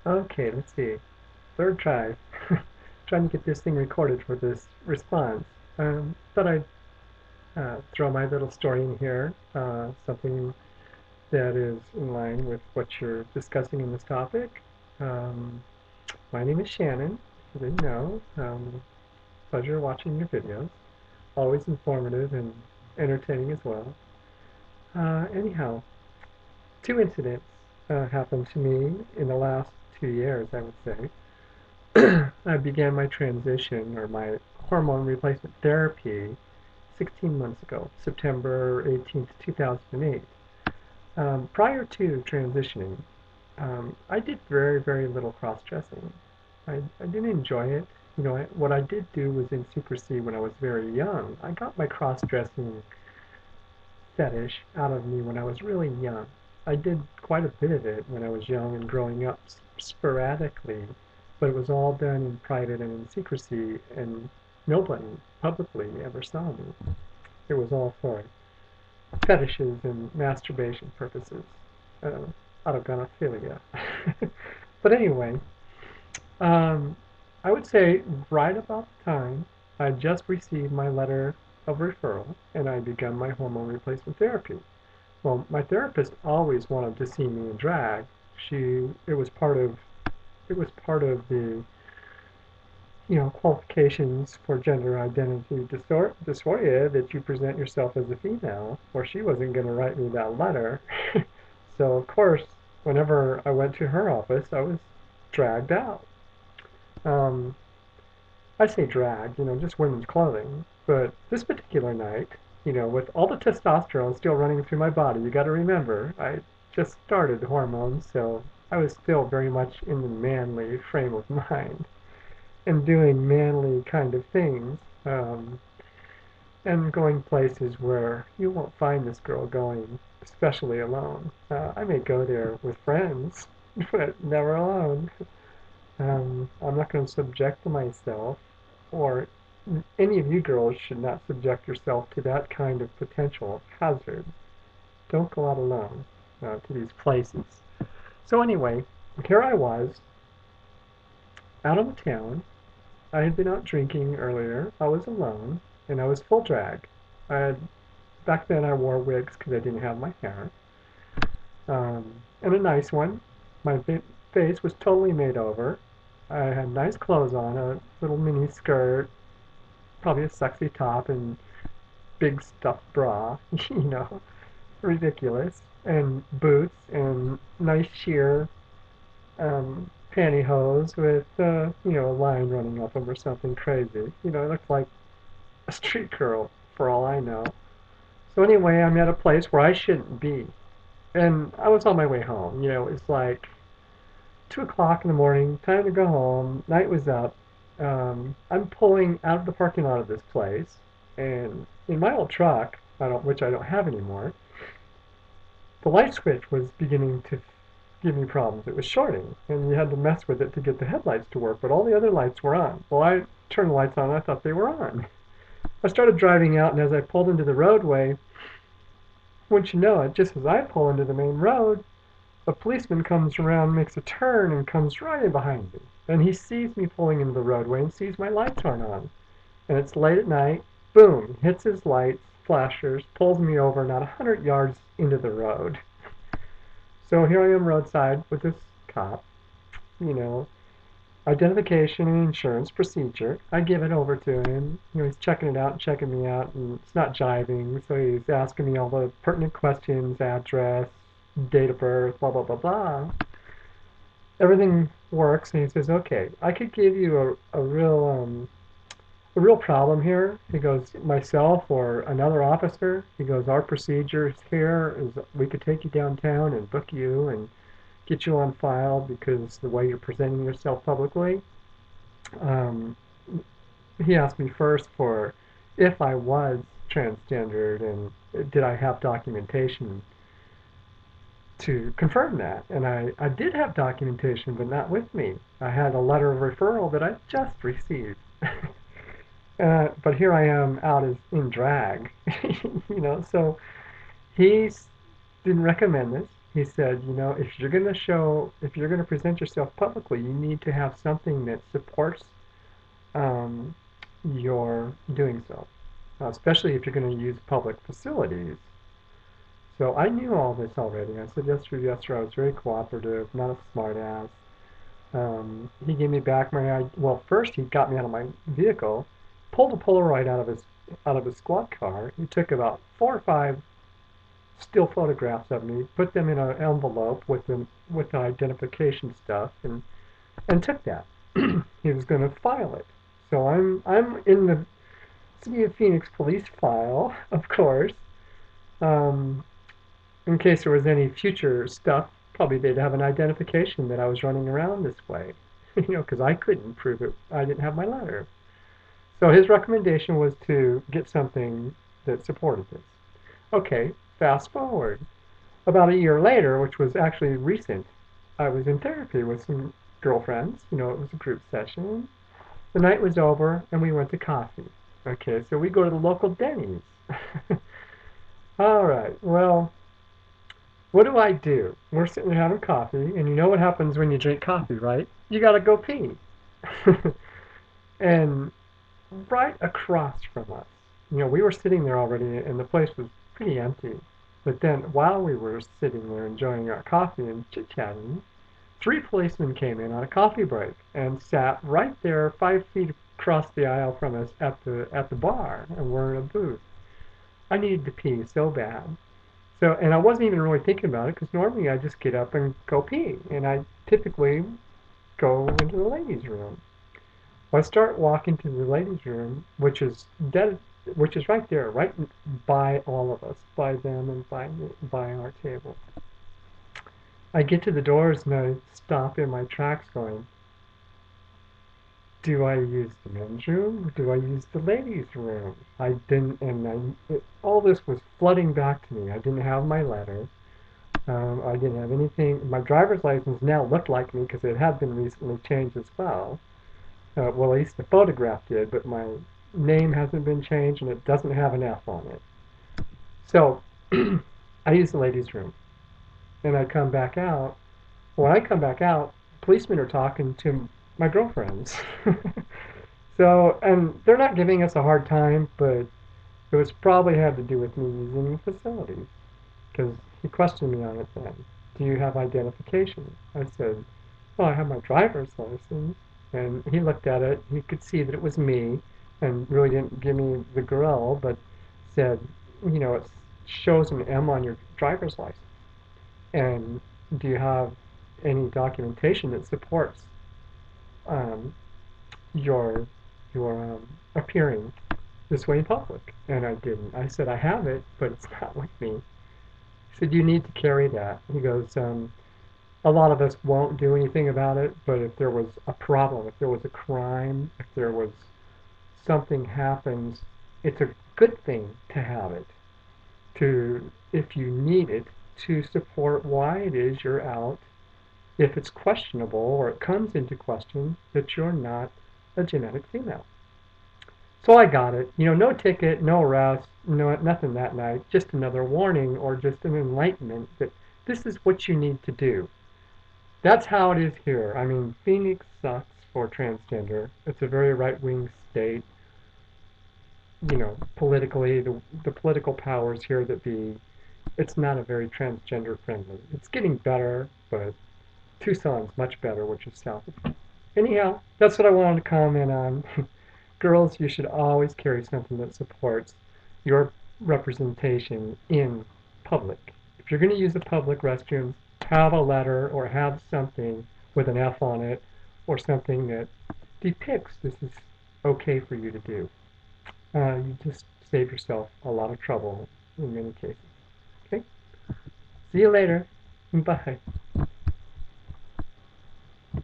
Okay, let's see. Third try. Trying to get this thing recorded for this response. Thought I'd throw my little story in here, something that is in line with what you're discussing in this topic. Um, my name is Shannon. If you didn't know, pleasure watching your videos. Always informative and entertaining as well. Anyhow, two incidents happened to me in the last 2 years, I would say. I began my transition or my hormone replacement therapy 16 months ago, September 18th, 2008. Prior to transitioning, I did very, very little cross-dressing. I didn't enjoy it. What I did do was in secrecy when I was very young. I got my cross-dressing fetish out of me when I was really young. I did quite a bit of it when I was young and growing up sporadically, but it was all done in private and in secrecy, and nobody publicly ever saw me. It was all for fetishes and masturbation purposes, uh, autogonophilia. But anyway, um, I would say right about the time I just received my letter of referral and I began my hormone replacement therapy. Well, my therapist always wanted to see me in drag. It was part of the qualifications for gender identity dysphoria that you present yourself as a female, or she wasn't going to write me that letter. So, of course, whenever I went to her office, I was dragged out. Um, I say drag, just women's clothing. But this particular night, with all the testosterone still running through my body, you got to remember, I just started hormones, so I was still very much in the manly frame of mind and doing manly kind of things, and going places where you won't find this girl going, especially alone. I may go there with friends, but never alone. I'm not going to subject myself, or any of you girls should not subject yourself to that kind of potential hazard. Don't go out alone to these places. So anyway, here I was, out of the town. I had been out drinking earlier. I was alone, and I was full drag. I had, back then I wore wigs because I didn't have my hair, and a nice one. My face was totally made over. I had nice clothes on, a little mini skirt, probably a sexy top, and big stuffed bra, ridiculous, and boots, and nice sheer pantyhose with, a line running up them or something crazy. It looked like a street girl for all I know. So anyway, I'm at a place where I shouldn't be. And I was on my way home. It's like 2 o'clock in the morning, time to go home. Night was up. I'm pulling out of the parking lot of this place, and in my old truck, which I don't have anymore, the light switch was beginning to give me problems. It was shorting, and you had to mess with it to get the headlights to work, but all the other lights were on. Well, I turned the lights on, and I thought they were on. I started driving out, and as I pulled into the roadway, wouldn't you know it, just as I pull into the main road, a policeman comes around, makes a turn, and comes right in behind me. And he sees me pulling into the roadway and sees my lights aren't on. And it's late at night. Boom! Hits his lights, flashers, pulls me over not 100 yards into the road. So here I am roadside with this cop, you know, identification and insurance procedure. I give it over to him. He's checking it out and checking me out, and it's not jiving. So he's asking me all the pertinent questions, address, date of birth, blah, blah, blah, blah. Everything works, and he says, okay, I could give you a real problem here. He goes, myself or another officer. He goes, our procedure here is we could take you downtown and book you and get you on file because the way you're presenting yourself publicly. Um, he asked me first for if I was transgendered and did I have documentation to confirm that. And I did have documentation, but not with me. I had a letter of referral that I just received. But here I am out as in drag, so he didn't recommend this. He said, if you're going to present yourself publicly, you need to have something that supports um, your doing so, especially if you're going to use public facilities. So I knew all this already. I said yes, sir. I was very cooperative, not a smart ass. He gave me back well, first he got me out of my vehicle, pulled a Polaroid out of his squad car. He took about 4 or 5 still photographs of me, put them in an envelope with the identification stuff, and took that. He was going to file it. So I'm in the City of Phoenix police file, of course, um, in case there was any future stuff. Probably they'd have an identification that I was running around this way, because I couldn't prove it. I didn't have my letter. So his recommendation was to get something that supported this. Okay, fast forward. About a year later, which was actually recent, I was in therapy with some girlfriends. It was a group session. The night was over and we went to coffee. Okay, so we go to the local Denny's. All right, well, what do I do? We're sitting there having coffee, and you know what happens when you drink coffee, right? You gotta go pee. And right across from us, we were sitting there already, and the place was pretty empty. But then, while we were sitting there enjoying our coffee and chit-chatting, 3 policemen came in on a coffee break and sat right there, 5 feet across the aisle from us at the bar, and we're in a booth. I needed to pee so bad. So, and I wasn't even really thinking about it because normally I just get up and go pee, and I typically go into the ladies' room. Well, I start walking to the ladies' room, which is right there, right by all of us, by them and by our table. I get to the doors and I stop in my tracks, going, "Do I use the men's room or do I use the ladies' room?" I didn't, and all this was flooding back to me. I didn't have my letter. I didn't have anything. My driver's license now looked like me because it had been recently changed as well. Well, at least the photograph did, but my name hasn't been changed and it doesn't have an F on it. So I use the ladies' room, and I come back out. When I come back out, policemen are talking to my girlfriends. So, and they're not giving us a hard time, but it was probably had to do with me using the facilities. Because he questioned me on it then. Do you have identification? I said, well, I have my driver's license. And he looked at it. He could see that it was me and really didn't give me the grill, but said, it shows an M on your driver's license. And do you have any documentation that supports um, your appearing this way in public? And I didn't. I said, I have it, but it's not with me. He said, you need to carry that. He goes, a lot of us won't do anything about it, but if there was a problem, if there was a crime, if there was something happens, it's a good thing to have it, if you need it, to support why it is you're out, if it's questionable or it comes into question that you're not a genetic female. So I got it. No ticket, no arrest, no nothing that night. Just another warning or just an enlightenment that this is what you need to do. That's how it is here. I mean, Phoenix sucks for transgender. It's a very right-wing state. Politically, the political powers here that be, it's not a very transgender friendly. It's getting better, but Tucson's much better, which is south of here. Anyhow, that's what I wanted to comment on. Girls, you should always carry something that supports your representation in public. If you're going to use a public restroom, have a letter or have something with an F on it or something that depicts this is okay for you to do. You just save yourself a lot of trouble in many cases. Okay? See you later. Bye.